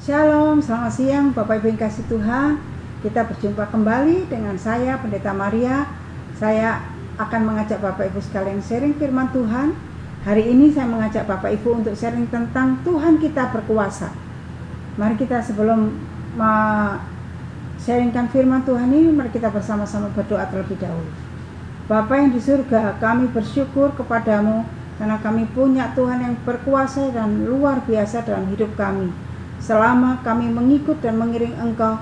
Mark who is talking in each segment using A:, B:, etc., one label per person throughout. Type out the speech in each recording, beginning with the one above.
A: Shalom, selamat siang Bapak Ibu yang kasih Tuhan. Kita berjumpa kembali dengan saya Pendeta Maria. Saya akan mengajak Bapak Ibu sekalian sharing firman Tuhan. Hari ini saya mengajak Bapak Ibu untuk sharing tentang Tuhan kita berkuasa. Mari kita sebelum sharingkan firman Tuhan ini, mari kita bersama-sama berdoa terlebih dahulu. Bapa yang di surga, kami bersyukur kepadamu karena kami punya Tuhan yang berkuasa dan luar biasa dalam hidup kami. Selama kami mengikut dan mengiring Engkau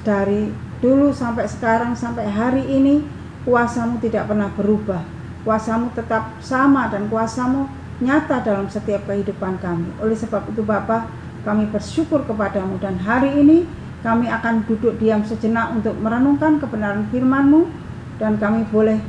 A: dari dulu sampai sekarang, sampai hari ini, kuasa-Mu tidak pernah berubah. Kuasa-Mu tetap sama dan kuasa-Mu nyata dalam setiap kehidupan kami. Oleh sebab itu Bapa, kami bersyukur kepadamu, dan hari ini kami akan duduk diam sejenak untuk merenungkan kebenaran firman-Mu, dan kami boleh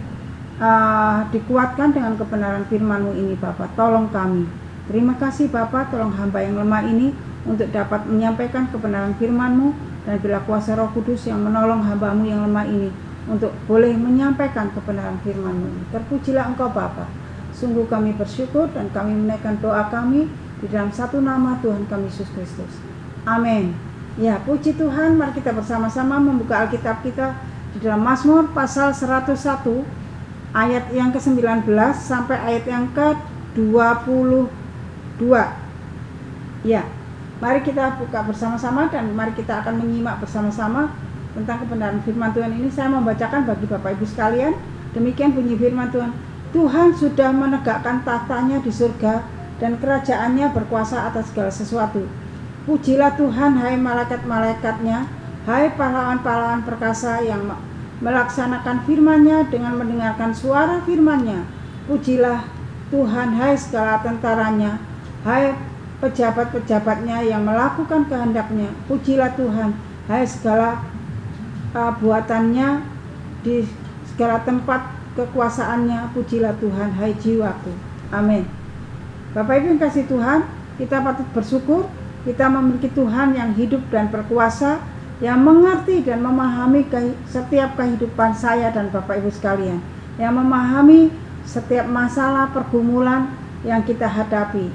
A: dikuatkan dengan kebenaran firman-Mu ini Bapa. Tolong kami. Terima kasih Bapa, tolong hamba yang lemah ini untuk dapat menyampaikan kebenaran firman-Mu, dan bila kuasa Roh Kudus yang menolong hamba-Mu yang lemah ini untuk boleh menyampaikan kebenaran firman-Mu ini. Terpujilah Engkau Bapa. Sungguh kami bersyukur dan kami menaikkan doa kami di dalam satu nama Tuhan kami Yesus Kristus. Amin. Ya, puji Tuhan, mari kita bersama-sama membuka Alkitab kita di dalam Mazmur pasal 101 ayat yang ke-19 sampai ayat yang ke-22. Ya, mari kita buka bersama-sama dan mari kita akan menyimak bersama-sama tentang kebenaran firman Tuhan ini. Saya membacakan bagi Bapak Ibu sekalian. Demikian bunyi firman Tuhan. Tuhan sudah menegakkan tahtanya di surga dan kerajaannya berkuasa atas segala sesuatu. Pujilah Tuhan, hai malaikat-malaikatnya, hai pahlawan-pahlawan perkasa yang melaksanakan firman-Nya dengan mendengarkan suara firman-Nya. Pujilah Tuhan, hai segala tentaranya, hai pejabat-pejabatnya yang melakukan kehendak-Nya. Pujilah Tuhan, hai segala buatannya di segala tempat kekuasaannya. Pujilah Tuhan, hai jiwaku. Amin. Bapak Ibu yang kasih Tuhan, kita patut bersyukur kita memiliki Tuhan yang hidup dan berkuasa, yang mengerti dan memahami setiap kehidupan saya dan Bapak Ibu sekalian, yang memahami setiap masalah pergumulan yang kita hadapi.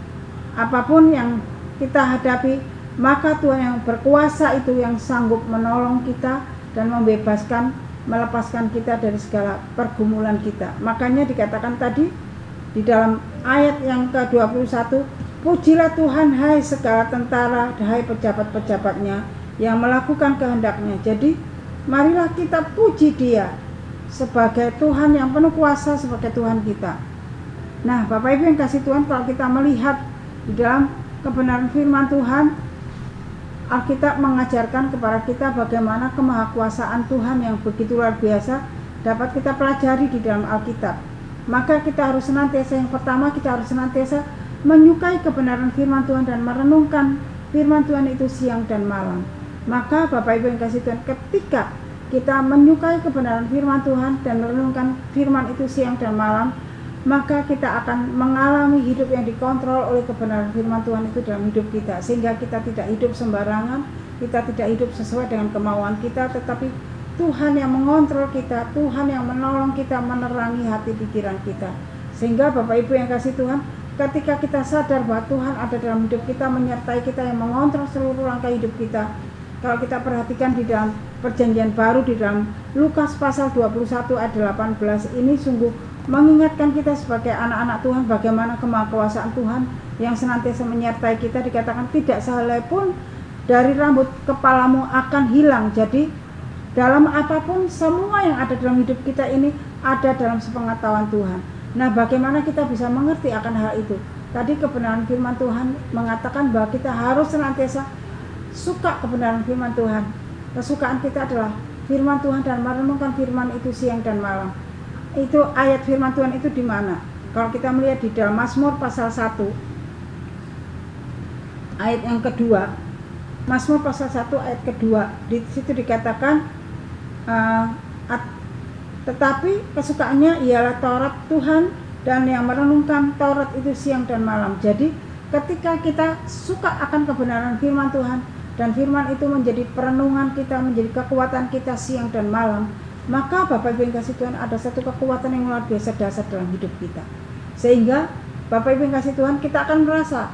A: Apapun yang kita hadapi, maka Tuhan yang berkuasa itu yang sanggup menolong kita dan membebaskan, melepaskan kita dari segala pergumulan kita. Makanya dikatakan tadi di dalam ayat yang ke-21, pujilah Tuhan, hai segala tentara, hai pejabat-pejabatnya yang melakukan kehendak-Nya. Jadi marilah kita puji Dia sebagai Tuhan yang penuh kuasa, sebagai Tuhan kita. Nah Bapak Ibu yang kasih Tuhan, kalau kita melihat di dalam kebenaran firman Tuhan, Alkitab mengajarkan kepada kita bagaimana kemahakuasaan Tuhan yang begitu luar biasa dapat kita pelajari di dalam Alkitab. Maka kita harus senantiasa, yang pertama kita harus senantiasa menyukai kebenaran firman Tuhan dan merenungkan firman Tuhan itu siang dan malam. Maka Bapak Ibu yang kasih Tuhan, ketika kita menyukai kebenaran firman Tuhan dan merenungkan firman itu siang dan malam, maka kita akan mengalami hidup yang dikontrol oleh kebenaran firman Tuhan itu dalam hidup kita. Sehingga kita tidak hidup sembarangan, kita tidak hidup sesuai dengan kemauan kita, tetapi Tuhan yang mengontrol kita, Tuhan yang menolong kita, menerangi hati pikiran kita. Sehingga Bapak Ibu yang kasih Tuhan, ketika kita sadar bahwa Tuhan ada dalam hidup kita, menyertai kita, yang mengontrol seluruh langkah hidup kita. Kalau kita perhatikan di dalam perjanjian baru, di dalam Lukas pasal 21 ayat 18, ini sungguh mengingatkan kita sebagai anak-anak Tuhan bagaimana kemahakuasaan Tuhan yang senantiasa menyertai kita. Dikatakan tidak sehelai pun dari rambut kepalamu akan hilang. Jadi dalam apapun, semua yang ada dalam hidup kita ini ada dalam sepengetahuan Tuhan. Nah, bagaimana kita bisa mengerti akan hal itu? Tadi kebenaran firman Tuhan mengatakan bahwa kita harus senantiasa suka kebenaran firman Tuhan. Kesukaan kita adalah firman Tuhan dan merenungkan firman itu siang dan malam. Itu ayat firman Tuhan itu di mana? Kalau kita melihat di dalam Mazmur pasal 1 ayat yang kedua, Mazmur pasal 1 ayat kedua, di situ dikatakan tetapi kesukaannya ialah Taurat Tuhan, dan yang merenungkan Taurat itu siang dan malam. Jadi ketika kita suka akan kebenaran firman Tuhan dan firman itu menjadi perenungan kita, menjadi kekuatan kita siang dan malam, maka Bapak Ibu yang kasih Tuhan, ada satu kekuatan yang luar biasa dasar dalam hidup kita. Sehingga Bapak Ibu yang kasih Tuhan, kita akan merasa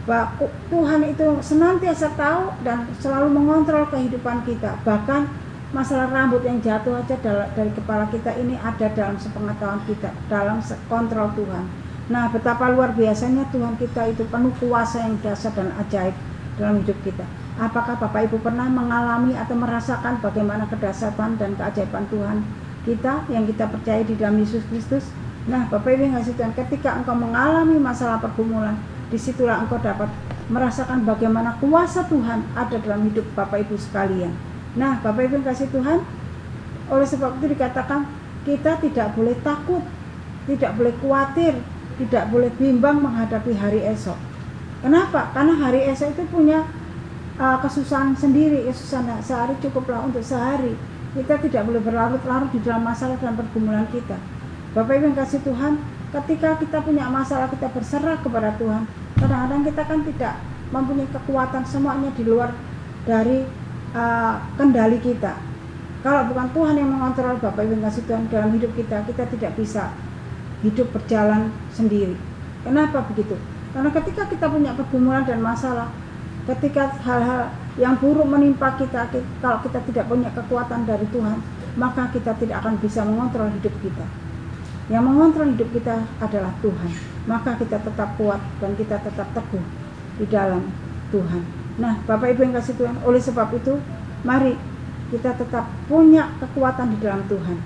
A: bahwa Tuhan itu senantiasa tahu dan selalu mengontrol kehidupan kita. Bahkan masalah rambut yang jatuh aja dari kepala kita ini ada dalam sepengetahuan kita, dalam kontrol Tuhan. Nah, betapa luar biasanya Tuhan kita itu penuh kuasa yang dahsyat dan ajaib dalam hidup kita. Apakah Bapak Ibu pernah mengalami atau merasakan bagaimana kedahsyatan dan keajaiban Tuhan kita yang kita percaya di dalam Yesus Kristus? Nah, Bapak Ibu yang kasih Tuhan, ketika engkau mengalami masalah pergumulan, disitulah engkau dapat merasakan bagaimana kuasa Tuhan ada dalam hidup Bapak Ibu sekalian. Nah, Bapak Ibu yang kasih Tuhan, oleh sebab itu dikatakan kita tidak boleh takut, tidak boleh khawatir, tidak boleh bimbang menghadapi hari esok. Kenapa? Karena hari esok itu punya kesusahan sendiri. Kesusahan sehari cukuplah untuk sehari. Kita tidak boleh berlarut-larut di dalam masalah dan pergumulan kita. Bapak Ibu yang kasih Tuhan, ketika kita punya masalah, kita berserah kepada Tuhan. Kadang-kadang kita kan tidak mempunyai kekuatan, semuanya di luar dari kendali kita. Kalau bukan Tuhan yang mengontrol Bapak Ibu yang kasih Tuhan dalam hidup kita, kita tidak bisa hidup berjalan sendiri. Kenapa begitu? Karena ketika kita punya pergumulan dan masalah, ketika hal-hal yang buruk menimpa kita, kalau kita tidak punya kekuatan dari Tuhan, maka kita tidak akan bisa mengontrol hidup kita. Yang mengontrol hidup kita adalah Tuhan. Maka kita tetap kuat dan kita tetap teguh di dalam Tuhan. Nah, Bapak Ibu yang kasih Tuhan, oleh sebab itu mari kita tetap punya kekuatan di dalam Tuhan.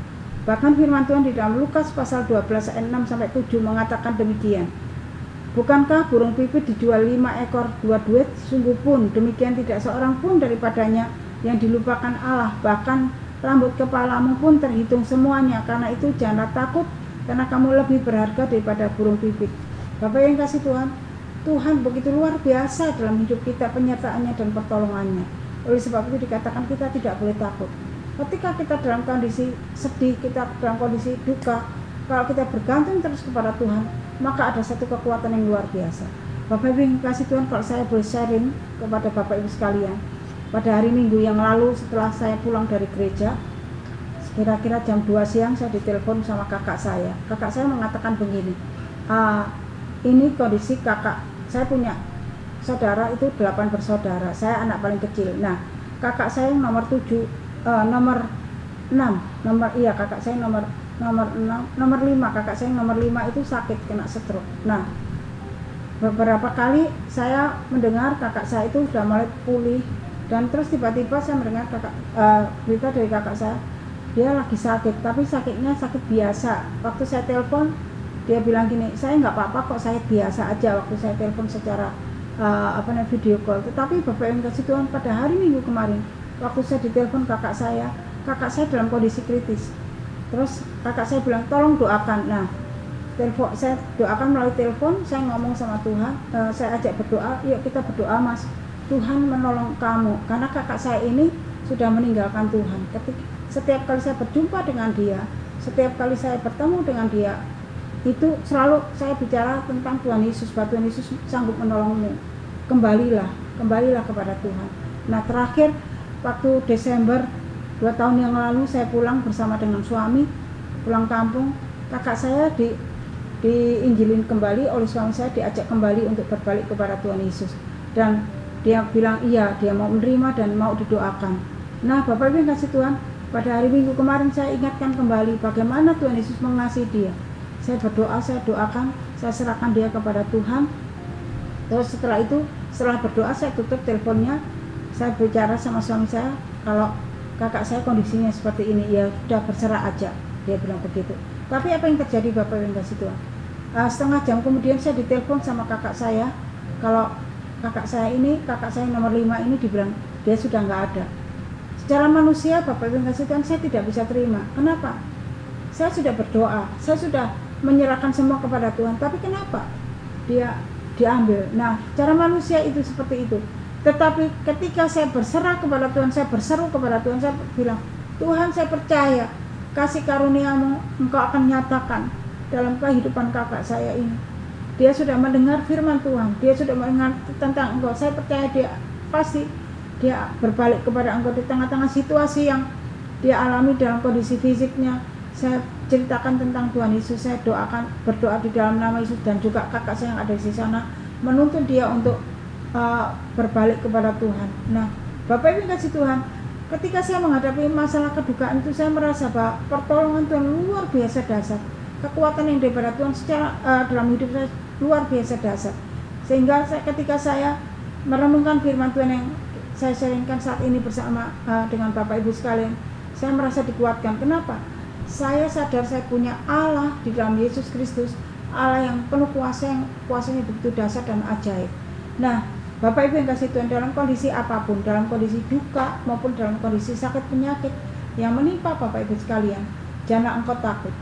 A: Bahkan firman Tuhan di dalam Lukas pasal 12 ayat 6 sampai 7 mengatakan demikian. Bukankah burung pipit dijual 5 ekor 2 duit? Sungguh pun demikian tidak seorang pun daripadanya yang dilupakan Allah. Bahkan rambut kepalamu pun terhitung semuanya. Karena itu janganlah takut, karena kamu lebih berharga daripada burung pipit. Bapak yang kasih Tuhan, Tuhan begitu luar biasa dalam hidup kita, penyertaannya dan pertolongannya. Oleh sebab itu dikatakan kita tidak boleh takut. Ketika kita dalam kondisi sedih, kita dalam kondisi duka, kalau kita bergantung terus kepada Tuhan, maka ada satu kekuatan yang luar biasa. Bapak Ibu yang kasih Tuhan, kalau saya boleh sharing kepada Bapak Ibu sekalian, pada hari Minggu yang lalu setelah saya pulang dari gereja, kira-kira jam 2 siang saya ditelepon sama kakak saya. Kakak saya mengatakan begini, ini kondisi kakak, saya punya saudara itu 8 bersaudara, saya anak paling kecil. Nah, kakak saya yang nomor 6, kakak saya nomor 5, kakak saya yang nomor 5 itu sakit, kena stroke. Nah, beberapa kali saya mendengar kakak saya itu sudah mulai pulih, dan terus tiba-tiba saya mendengar berita dari kakak saya, dia lagi sakit, tapi sakitnya sakit biasa. Waktu saya telepon, dia bilang gini, saya nggak apa-apa kok, saya biasa aja waktu saya telepon secara video call. Tetapi Bapak yang kasih Tuhan, pada hari Minggu kemarin, waktu saya ditelepon kakak saya dalam kondisi kritis. Terus kakak saya bilang, tolong doakan. Nah, saya doakan melalui telepon, saya ngomong sama Tuhan, saya ajak berdoa, yuk kita berdoa Mas, Tuhan menolong kamu. Karena kakak saya ini sudah meninggalkan Tuhan. Setiap kali saya berjumpa dengan dia, setiap kali saya bertemu dengan dia, itu selalu saya bicara tentang Tuhan Yesus, bahwa Tuhan Yesus sanggup menolongmu. Kembalilah kepada Tuhan. Nah, terakhir waktu Desember 2 tahun yang lalu saya pulang bersama dengan suami, pulang kampung, kakak saya diinjilin kembali oleh suami saya, diajak kembali untuk berbalik kepada Tuhan Yesus. Dan dia bilang iya, dia mau menerima dan mau didoakan. Nah, Bapak Ibu yang kasih Tuhan, pada hari Minggu kemarin saya ingatkan kembali bagaimana Tuhan Yesus mengasihi dia. Saya berdoa, saya doakan, saya serahkan dia kepada Tuhan. Terus setelah itu, setelah berdoa saya tutup teleponnya, saya bicara sama suami saya, kalau kakak saya kondisinya seperti ini, ya sudah berserah aja, dia bilang begitu. Tapi apa yang terjadi Bapak yang kasih Tuhan? Setengah jam kemudian saya ditelepon sama kakak saya, kalau kakak saya nomor 5 ini dibilang dia sudah nggak ada. Secara manusia Bapak yang kasih Tuhan, saya tidak bisa terima. Kenapa? Saya sudah berdoa, saya sudah menyerahkan semua kepada Tuhan, tapi kenapa dia diambil? Nah, cara manusia itu seperti itu. Tetapi ketika saya berserah kepada Tuhan, saya berseru kepada Tuhan, saya bilang, Tuhan, saya percaya kasih karuniamu Engkau akan nyatakan dalam kehidupan kakak saya ini. Dia sudah mendengar firman Tuhan, dia sudah mendengar tentang Engkau. Saya percaya dia berbalik kepada Engkau di tengah-tengah situasi yang dia alami dalam kondisi fisiknya. Saya ceritakan tentang Tuhan Yesus, saya berdoa di dalam nama Yesus, dan juga kakak saya yang ada di sana, menuntun dia untuk berbalik kepada Tuhan. Nah, Bapak Ibu yang kasih Tuhan, ketika saya menghadapi masalah kedukaan itu, saya merasa bahwa pertolongan Tuhan luar biasa dahsyat. Kekuatan yang daripada Tuhan secara dalam hidup saya luar biasa dahsyat. Sehingga ketika saya merenungkan firman Tuhan yang saya sharingkan saat ini bersama dengan Bapak Ibu sekalian, saya merasa dikuatkan. Kenapa? Saya sadar saya punya Allah di dalam Yesus Kristus, Allah yang penuh kuasa, yang kuasanya begitu dahsyat dan ajaib. Nah, Bapak Ibu yang kasih Tuhan, dalam kondisi apapun, dalam kondisi duka maupun dalam kondisi sakit penyakit yang menimpa Bapak Ibu sekalian, janganlah engkau takut.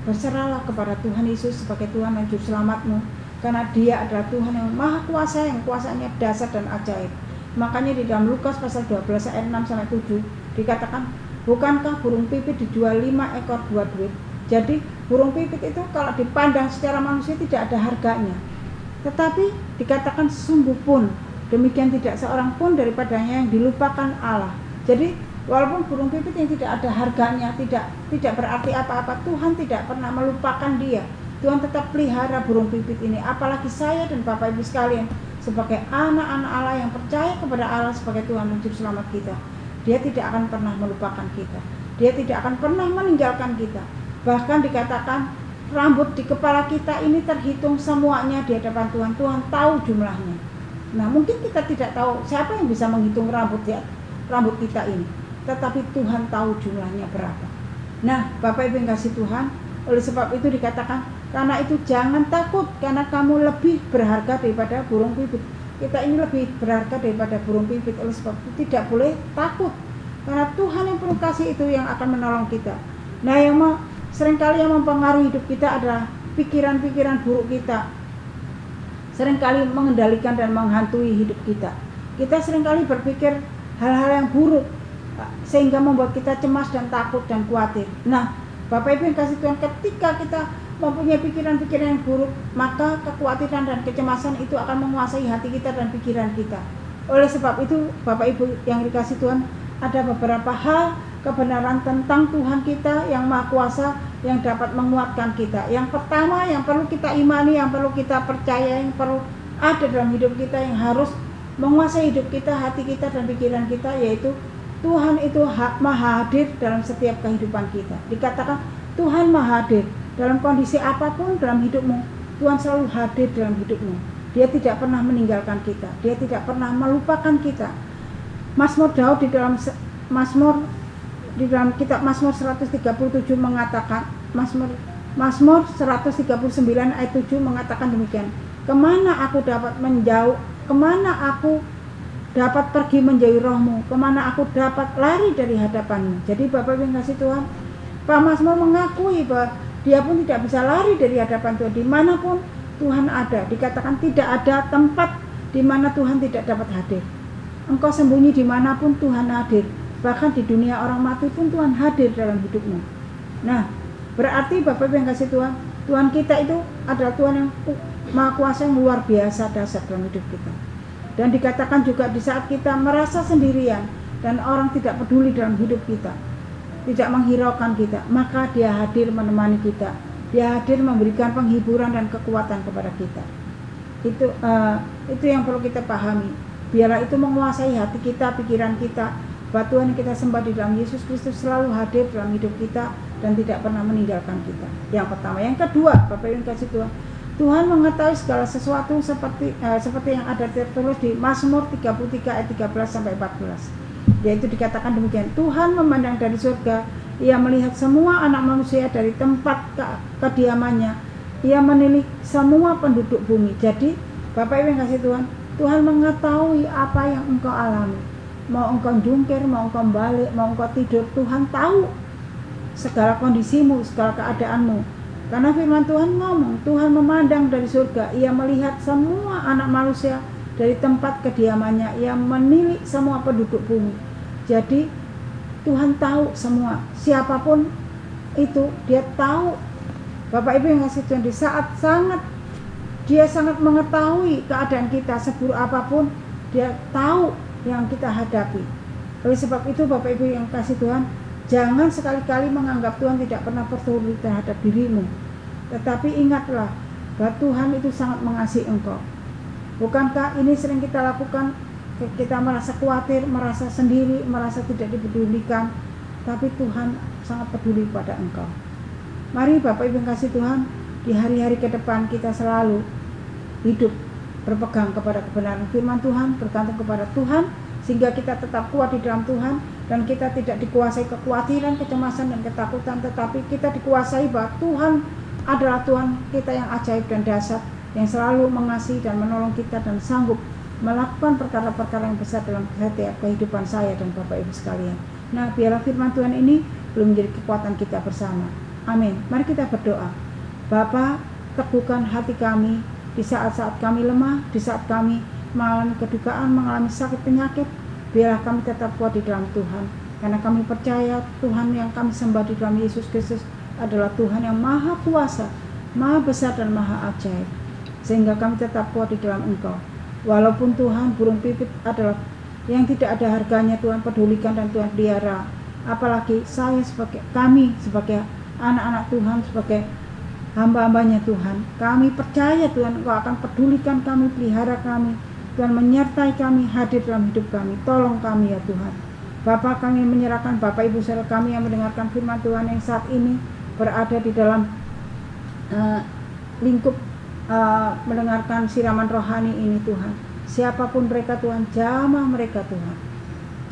A: Berserahlah kepada Tuhan Yesus sebagai Tuhan dan Juru Selamatmu, karena Dia adalah Tuhan yang maha kuasa, yang kuasanya dahsyat dan ajaib. Makanya di dalam Lukas pasal 12 ayat 6-7 dikatakan, bukankah burung pipit dijual 5 ekor buat duit? Jadi burung pipit itu kalau dipandang secara manusia tidak ada harganya, tetapi dikatakan sungguh pun demikian tidak seorang pun daripadanya yang dilupakan Allah. Jadi walaupun burung pipit yang tidak ada harganya, tidak berarti apa-apa, Tuhan tidak pernah melupakan dia. Tuhan tetap pelihara burung pipit ini. Apalagi saya dan Bapak Ibu sekalian sebagai anak-anak Allah yang percaya kepada Allah sebagai Tuhan dan Juru Selamat kita, Dia tidak akan pernah melupakan kita. Dia tidak akan pernah meninggalkan kita. Bahkan dikatakan rambut di kepala kita ini terhitung semuanya di hadapan Tuhan. Tuhan tahu jumlahnya. Nah, mungkin kita tidak tahu siapa yang bisa menghitung rambut kita ini, tetapi Tuhan tahu jumlahnya berapa. Nah, Bapak Ibu yang kasih Tuhan, oleh sebab itu dikatakan, karena itu jangan takut, karena kamu lebih berharga daripada burung pipit. Kita ini lebih berharga daripada burung pipit. Oleh sebab itu tidak boleh takut, karena Tuhan yang penuh kasih itu yang akan menolong kita. Nah, seringkali yang mempengaruhi hidup kita adalah pikiran-pikiran buruk kita. Seringkali mengendalikan dan menghantui hidup kita. Kita seringkali berpikir hal-hal yang buruk, sehingga membuat kita cemas dan takut dan khawatir. Nah, Bapak Ibu yang kasih Tuhan, ketika kita mempunyai pikiran-pikiran yang buruk, maka kekhawatiran dan kecemasan itu akan menguasai hati kita dan pikiran kita. Oleh sebab itu, Bapak Ibu yang dikasih Tuhan, ada beberapa hal kebenaran tentang Tuhan kita yang Maha Kuasa yang dapat menguatkan kita. Yang pertama yang perlu kita imani, yang perlu kita percaya, yang perlu ada dalam hidup kita, yang harus menguasai hidup kita, hati kita dan pikiran kita, yaitu Tuhan itu maha hadir dalam setiap kehidupan kita. Dikatakan Tuhan maha hadir dalam kondisi apapun dalam hidupmu. Tuhan selalu hadir dalam hidupmu. Dia tidak pernah meninggalkan kita. Dia tidak pernah melupakan kita. Mazmur Daud di dalam kitab Mazmur 137 mengatakan, Mazmur 139 ayat 7 mengatakan demikian. Kemana aku dapat menjauh, kemana aku dapat pergi menjauhi rohmu, kemana aku dapat lari dari hadapanmu. Jadi Bapak yang kasih Tuhan, Pak Mazmur mengakui bahwa dia pun tidak bisa lari dari hadapan Tuhan. Dimanapun Tuhan ada, dikatakan tidak ada tempat di mana Tuhan tidak dapat hadir. Engkau sembunyi dimanapun Tuhan hadir. Bahkan di dunia orang mati pun Tuhan hadir dalam hidupmu. Nah, berarti Bapak yang kasih Tuhan, Tuhan kita itu adalah Tuhan yang Maha Kuasa, yang luar biasa dahsyat dalam hidup kita. Dan dikatakan juga di saat kita merasa sendirian dan orang tidak peduli dalam hidup kita, tidak menghiraukan kita, maka Dia hadir menemani kita. Dia hadir memberikan penghiburan dan kekuatan kepada kita. Itu yang perlu kita pahami. Biarlah itu menguasai hati kita, pikiran kita, bahwa Tuhan yang kita sembah di dalam Yesus Kristus selalu hadir dalam hidup kita dan tidak pernah meninggalkan kita. Yang pertama. Yang kedua, Bapak yang kasih Tuhan mengetahui segala sesuatu seperti yang ada tertulis di Mazmur 33 ayat 13-14. Yaitu dikatakan demikian, Tuhan memandang dari surga, Ia melihat semua anak manusia dari tempat kediamannya, Ia menilik semua penduduk bumi. Jadi Bapak Ibu yang kasih Tuhan mengetahui apa yang engkau alami. Mau engkau jungkir, mau engkau balik, mau engkau tidur, Tuhan tahu segala kondisimu, segala keadaanmu. Karena firman Tuhan ngomong, Tuhan memandang dari surga, Ia melihat semua anak manusia dari tempat kediamannya, Ia menilik semua penduduk bumi. Jadi Tuhan tahu semua, siapapun itu Dia tahu. Bapak Ibu yang kasih Tuhan, di saat Dia sangat mengetahui keadaan kita, seburuk apapun Dia tahu yang kita hadapi. Oleh sebab itu Bapak Ibu yang kasih Tuhan, jangan sekali-kali menganggap Tuhan tidak pernah peduli terhadap dirimu. Tetapi ingatlah bahwa Tuhan itu sangat mengasihi engkau. Bukankah ini sering kita lakukan? Kita merasa khawatir, merasa sendiri, merasa tidak dipedulikan, tapi Tuhan sangat peduli pada engkau. Mari Bapak Ibu yang kasih Tuhan, di hari-hari ke depan kita selalu hidup berpegang kepada kebenaran firman Tuhan, bergantung kepada Tuhan, sehingga kita tetap kuat di dalam Tuhan, dan kita tidak dikuasai kekhawatiran, kecemasan, dan ketakutan, tetapi kita dikuasai bahwa Tuhan adalah Tuhan kita yang ajaib dan dahsyat, yang selalu mengasihi dan menolong kita dan sanggup melakukan perkara-perkara yang besar dalam setiap kehidupan saya dan Bapak Ibu sekalian. Nah, biarlah firman Tuhan ini belum menjadi kekuatan kita bersama. Amin. Mari kita berdoa. Bapa, teguhkan hati kami di saat-saat kami lemah, di saat kami mengalami kedukaan, mengalami sakit penyakit. Biarlah kami tetap kuat di dalam Tuhan, karena kami percaya Tuhan yang kami sembah di dalam Yesus Kristus adalah Tuhan yang maha kuasa, maha besar dan maha ajaib, sehingga kami tetap kuat di dalam Engkau. Walaupun Tuhan, burung pipit adalah yang tidak ada harganya Tuhan pedulikan dan Tuhan pelihara, apalagi kami sebagai anak-anak Tuhan, sebagai hamba-hambanya Tuhan. Kami percaya Tuhan Engkau akan pedulikan kami, pelihara kami, Tuhan menyertai kami, hadir dalam hidup kami. Tolong kami ya Tuhan. Bapa, kami menyerahkan Bapak Ibu saudara kami yang mendengarkan firman Tuhan yang saat ini berada di dalam lingkup mendengarkan siraman rohani ini Tuhan. Siapapun mereka Tuhan, jamah mereka Tuhan,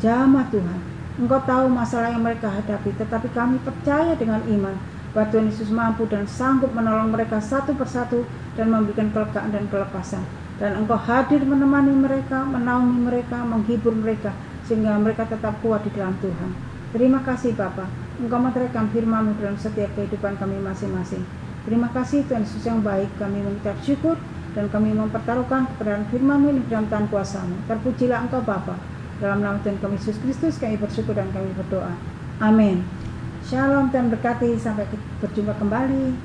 A: jamah Tuhan. Engkau tahu masalah yang mereka hadapi, tetapi kami percaya dengan iman bahwa Tuhan Yesus mampu dan sanggup menolong mereka satu persatu dan memberikan kelegaan dan kelepasan. Dan Engkau hadir menemani mereka, menaungi mereka, menghibur mereka, sehingga mereka tetap kuat di dalam Tuhan. Terima kasih Bapa, Engkau menerangkan firman-Mu dalam setiap kehidupan kami masing-masing. Terima kasih Tuhan Yesus yang baik, kami mengucap syukur dan kami mempertaruhkan kebenaran firman-Mu ini dalam tangan kuasa-Mu. Terpujilah Engkau Bapa. Dalam nama Tuhan kami Yesus Kristus kami bersyukur dan kami berdoa. Amin. Shalom, Tuhan berkati, sampai berjumpa kembali.